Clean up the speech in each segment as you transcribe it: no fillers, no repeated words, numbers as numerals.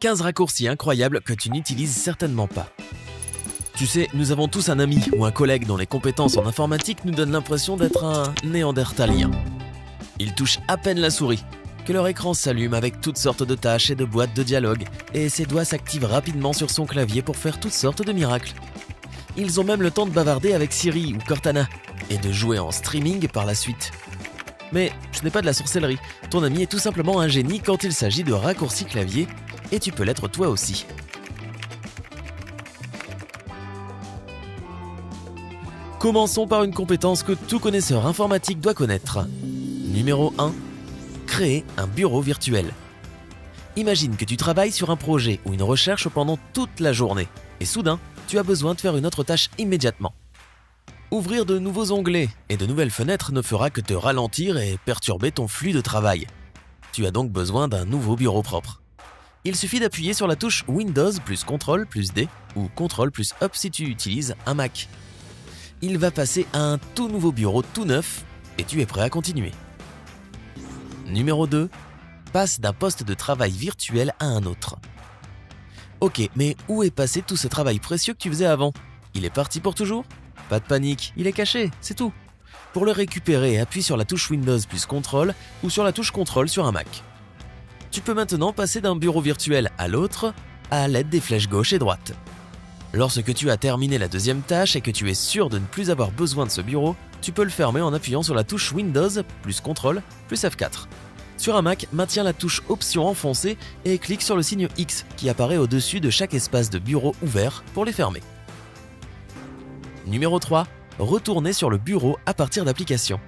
15 raccourcis incroyables que tu n'utilises certainement pas. Tu sais, nous avons tous un ami ou un collègue dont les compétences en informatique nous donnent l'impression d'être un néandertalien. Ils touchent à peine la souris, que leur écran s'allume avec toutes sortes de tâches et de boîtes de dialogue, et ses doigts s'activent rapidement sur son clavier pour faire toutes sortes de miracles. Ils ont même le temps de bavarder avec Siri ou Cortana, et de jouer en streaming par la suite. Mais ce n'est pas de la sorcellerie, ton ami est tout simplement un génie quand il s'agit de raccourcis clavier, et tu peux l'être toi aussi. Commençons par une compétence que tout connaisseur informatique doit connaître. Numéro 1. Créer un bureau virtuel. Imagine que tu travailles sur un projet ou une recherche pendant toute la journée, et soudain, tu as besoin de faire une autre tâche immédiatement. Ouvrir de nouveaux onglets et de nouvelles fenêtres ne fera que te ralentir et perturber ton flux de travail. Tu as donc besoin d'un nouveau bureau propre. Il suffit d'appuyer sur la touche Windows plus CTRL plus D ou CTRL plus Up si tu utilises un Mac. Il va passer à un tout nouveau bureau tout neuf et tu es prêt à continuer. Numéro 2. Passe d'un poste de travail virtuel à un autre. Ok, mais où est passé tout ce travail précieux que tu faisais avant? Il est parti pour toujours? Pas de panique, il est caché, c'est tout. Pour le récupérer, appuie sur la touche Windows plus CTRL ou sur la touche CTRL sur un Mac. Tu peux maintenant passer d'un bureau virtuel à l'autre à l'aide des flèches gauche et droite. Lorsque tu as terminé la deuxième tâche et que tu es sûr de ne plus avoir besoin de ce bureau, tu peux le fermer en appuyant sur la touche Windows plus CTRL plus F4. Sur un Mac, maintiens la touche Option enfoncée et clique sur le signe X qui apparaît au-dessus de chaque espace de bureau ouvert pour les fermer. Numéro 3. Retourner sur le bureau à partir d'applications.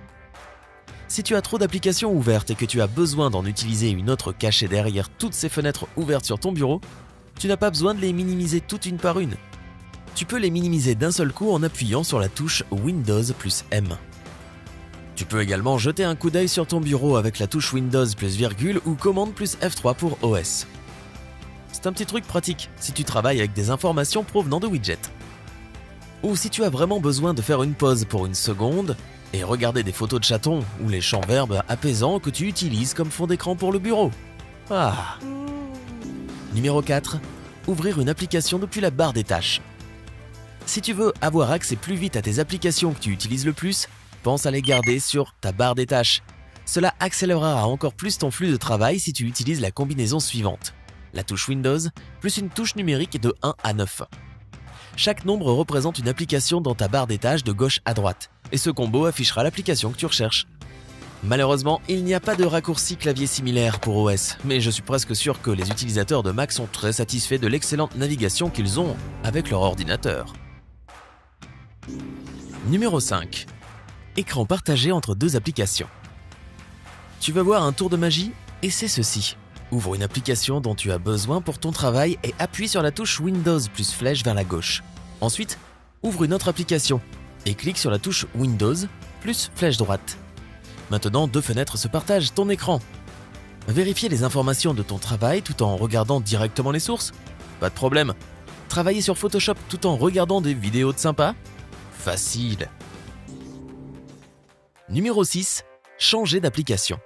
Si tu as trop d'applications ouvertes et que tu as besoin d'en utiliser une autre cachée derrière toutes ces fenêtres ouvertes sur ton bureau, tu n'as pas besoin de les minimiser toutes une par une. Tu peux les minimiser d'un seul coup en appuyant sur la touche Windows plus M. Tu peux également jeter un coup d'œil sur ton bureau avec la touche Windows plus virgule ou commande plus F3 pour OS. C'est un petit truc pratique si tu travailles avec des informations provenant de widgets. Ou si tu as vraiment besoin de faire une pause pour une seconde et regarder des photos de chatons ou les champs verbes apaisants que tu utilises comme fond d'écran pour le bureau. Ah. Numéro 4. Ouvrir une application depuis la barre des tâches. Si tu veux avoir accès plus vite à tes applications que tu utilises le plus, pense à les garder sur ta barre des tâches. Cela accélérera encore plus ton flux de travail si tu utilises la combinaison suivante. La touche Windows plus une touche numérique de 1 à 9. Chaque nombre représente une application dans ta barre des tâches de gauche à droite, et ce combo affichera l'application que tu recherches. Malheureusement, il n'y a pas de raccourci clavier similaire pour OS, mais je suis presque sûr que les utilisateurs de Mac sont très satisfaits de l'excellente navigation qu'ils ont avec leur ordinateur. Numéro 5. Écran partagé entre deux applications. Tu veux voir un tour de magie? Et c'est ceci. Ouvre une application dont tu as besoin pour ton travail et appuie sur la touche Windows plus flèche vers la gauche. Ensuite, ouvre une autre application et clique sur la touche Windows plus flèche droite. Maintenant, deux fenêtres se partagent ton écran. Vérifier les informations de ton travail tout en regardant directement les sources? Pas de problème. Travailler sur Photoshop tout en regardant des vidéos de sympa? Facile. Numéro 6. Changer d'application.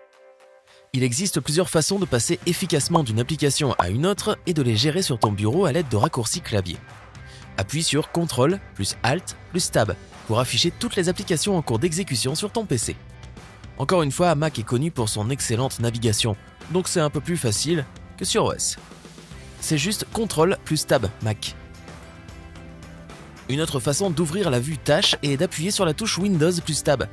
Il existe plusieurs façons de passer efficacement d'une application à une autre et de les gérer sur ton bureau à l'aide de raccourcis clavier. Appuie sur CTRL plus ALT plus Tab pour afficher toutes les applications en cours d'exécution sur ton PC. Encore une fois, Mac est connu pour son excellente navigation, donc c'est un peu plus facile que sur OS. C'est juste CTRL plus Tab Mac. Une autre façon d'ouvrir la vue tâche est d'appuyer sur la touche Windows plus Tab.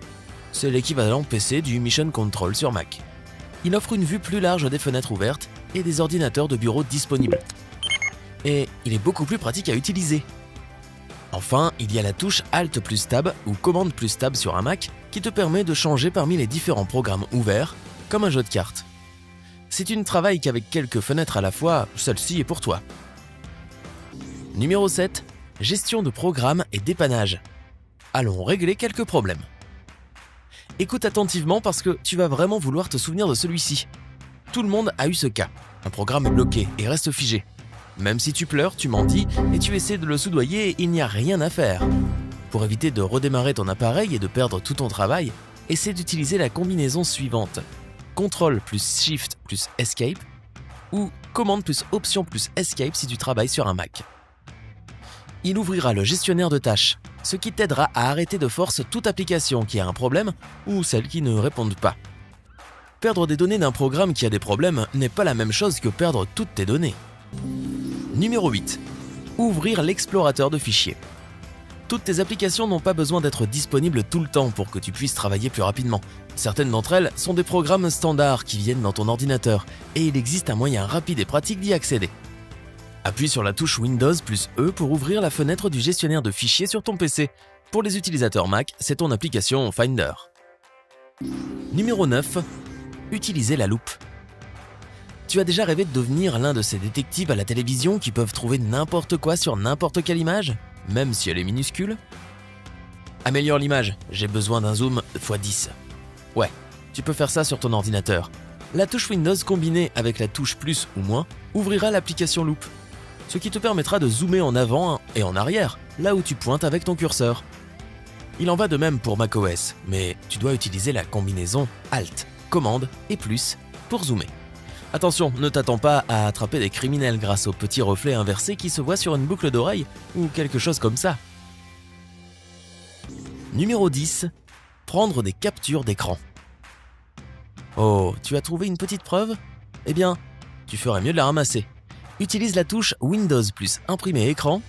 C'est l'équivalent PC du Mission Control sur Mac. Il offre une vue plus large des fenêtres ouvertes et des ordinateurs de bureau disponibles. Et il est beaucoup plus pratique à utiliser. Enfin, il y a la touche Alt plus Tab ou Commande plus Tab sur un Mac qui te permet de changer parmi les différents programmes ouverts, comme un jeu de cartes. Si tu ne travailles qu'avec quelques fenêtres à la fois, celle-ci est pour toi. Numéro 7. Gestion de programmes et dépannage. Allons régler quelques problèmes. Écoute attentivement parce que tu vas vraiment vouloir te souvenir de celui-ci. Tout le monde a eu ce cas. Un programme est bloqué et reste figé. Même si tu pleures, tu m'en dis et tu essaies de le soudoyer et il n'y a rien à faire. Pour éviter de redémarrer ton appareil et de perdre tout ton travail, essaie d'utiliser la combinaison suivante. CTRL plus Shift plus Escape ou commande plus option plus escape si tu travailles sur un Mac. Il ouvrira le gestionnaire de tâches, ce qui t'aidera à arrêter de force toute application qui a un problème ou celle qui ne répond pas. Perdre des données d'un programme qui a des problèmes n'est pas la même chose que perdre toutes tes données. Numéro 8. Ouvrir l'explorateur de fichiers. Toutes tes applications n'ont pas besoin d'être disponibles tout le temps pour que tu puisses travailler plus rapidement. Certaines d'entre elles sont des programmes standards qui viennent dans ton ordinateur et il existe un moyen rapide et pratique d'y accéder. Appuie sur la touche Windows plus E pour ouvrir la fenêtre du gestionnaire de fichiers sur ton PC. Pour les utilisateurs Mac, c'est ton application Finder. Numéro 9. Utiliser la loupe. Tu as déjà rêvé de devenir l'un de ces détectives à la télévision qui peuvent trouver n'importe quoi sur n'importe quelle image, même si elle est minuscule? Améliore l'image, j'ai besoin d'un zoom x10. Ouais, tu peux faire ça sur ton ordinateur. La touche Windows combinée avec la touche plus ou moins ouvrira l'application loupe, ce qui te permettra de zoomer en avant et en arrière, là où tu pointes avec ton curseur. Il en va de même pour macOS, mais tu dois utiliser la combinaison Alt, Commande et plus pour zoomer. Attention, ne t'attends pas à attraper des criminels grâce au petit reflet inversé qui se voit sur une boucle d'oreille ou quelque chose comme ça. Numéro 10. Prendre des captures d'écran. Oh, tu as trouvé une petite preuve? Eh bien, tu ferais mieux de la ramasser. Utilise la touche Windows plus imprimer écran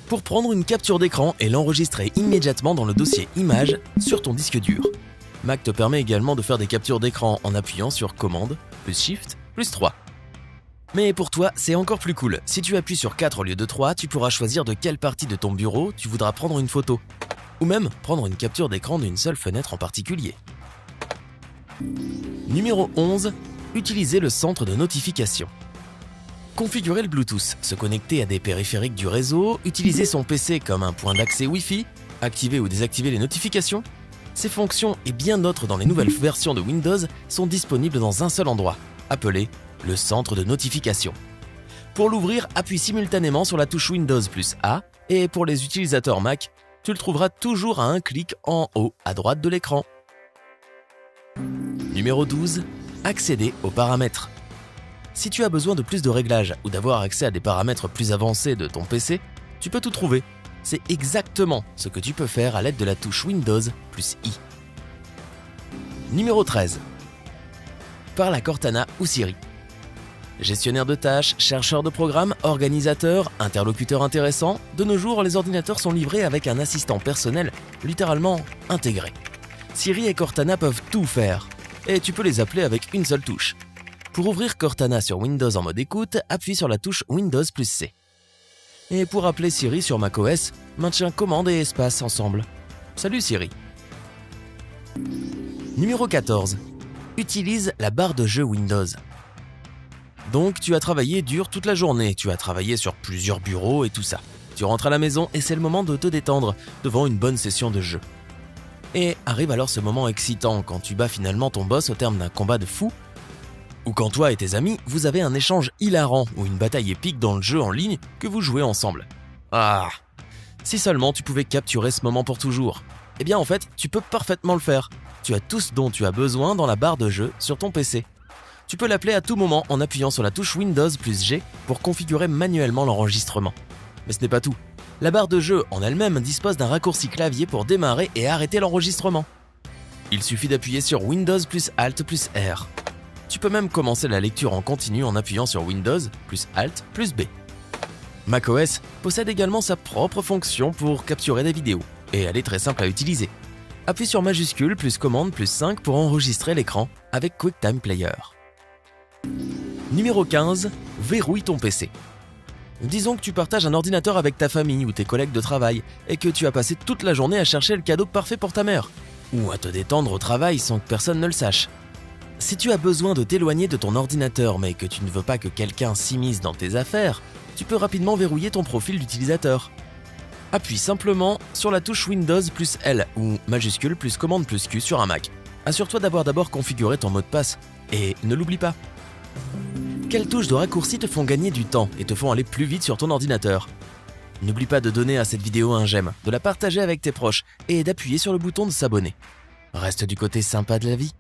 pour prendre une capture d'écran et l'enregistrer immédiatement dans le dossier Images sur ton disque dur. Mac te permet également de faire des captures d'écran en appuyant sur Commande plus Shift plus 3. Mais pour toi, c'est encore plus cool. Si tu appuies sur 4 au lieu de 3, tu pourras choisir de quelle partie de ton bureau tu voudras prendre une photo. Ou même prendre une capture d'écran d'une seule fenêtre en particulier. Numéro 11. Utiliser le centre de notification. Configurer le Bluetooth, se connecter à des périphériques du réseau, utiliser son PC comme un point d'accès Wi-Fi, activer ou désactiver les notifications. Ces fonctions et bien d'autres dans les nouvelles versions de Windows sont disponibles dans un seul endroit, appelé le centre de notification. Pour l'ouvrir, appuie simultanément sur la touche Windows plus A et pour les utilisateurs Mac, tu le trouveras toujours à un clic en haut à droite de l'écran. Numéro 12. Accéder aux paramètres. Si tu as besoin de plus de réglages ou d'avoir accès à des paramètres plus avancés de ton PC, tu peux tout trouver. C'est exactement ce que tu peux faire à l'aide de la touche Windows plus I. Numéro 13. Parle à Cortana ou Siri. Gestionnaire de tâches, chercheur de programmes, organisateur, interlocuteur intéressant, de nos jours, les ordinateurs sont livrés avec un assistant personnel littéralement intégré. Siri et Cortana peuvent tout faire, et tu peux les appeler avec une seule touche. Pour ouvrir Cortana sur Windows en mode écoute, appuie sur la touche Windows plus C. Et pour appeler Siri sur macOS, maintiens commande et espace ensemble. Salut Siri. Numéro 14. Utilise la barre de jeu Windows. Donc tu as travaillé dur toute la journée, tu as travaillé sur plusieurs bureaux et tout ça. Tu rentres à la maison et c'est le moment de te détendre devant une bonne session de jeu. Et arrive alors ce moment excitant quand tu bats finalement ton boss au terme d'un combat de fou, ou quand toi et tes amis, vous avez un échange hilarant ou une bataille épique dans le jeu en ligne que vous jouez ensemble. Ah! Si seulement tu pouvais capturer ce moment pour toujours. Eh bien en fait, tu peux parfaitement le faire. Tu as tout ce dont tu as besoin dans la barre de jeu sur ton PC. Tu peux l'appeler à tout moment en appuyant sur la touche Windows plus G pour configurer manuellement l'enregistrement. Mais ce n'est pas tout. La barre de jeu en elle-même dispose d'un raccourci clavier pour démarrer et arrêter l'enregistrement. Il suffit d'appuyer sur Windows plus Alt plus R. Tu peux même commencer la lecture en continu en appuyant sur Windows plus Alt plus B. macOS possède également sa propre fonction pour capturer des vidéos, et elle est très simple à utiliser. Appuie sur majuscule plus commande plus 5 pour enregistrer l'écran avec QuickTime Player. Numéro 15. Verrouille ton PC. Disons que tu partages un ordinateur avec ta famille ou tes collègues de travail et que tu as passé toute la journée à chercher le cadeau parfait pour ta mère, ou à te détendre au travail sans que personne ne le sache. Si tu as besoin de t'éloigner de ton ordinateur mais que tu ne veux pas que quelqu'un s'immisce dans tes affaires, tu peux rapidement verrouiller ton profil d'utilisateur. Appuie simplement sur la touche Windows plus L ou majuscule plus commande plus Q sur un Mac. Assure-toi d'avoir d'abord configuré ton mot de passe et ne l'oublie pas. Quelles touches de raccourci te font gagner du temps et te font aller plus vite sur ton ordinateur? N'oublie pas de donner à cette vidéo un j'aime, de la partager avec tes proches et d'appuyer sur le bouton de s'abonner. Reste du côté sympa de la vie.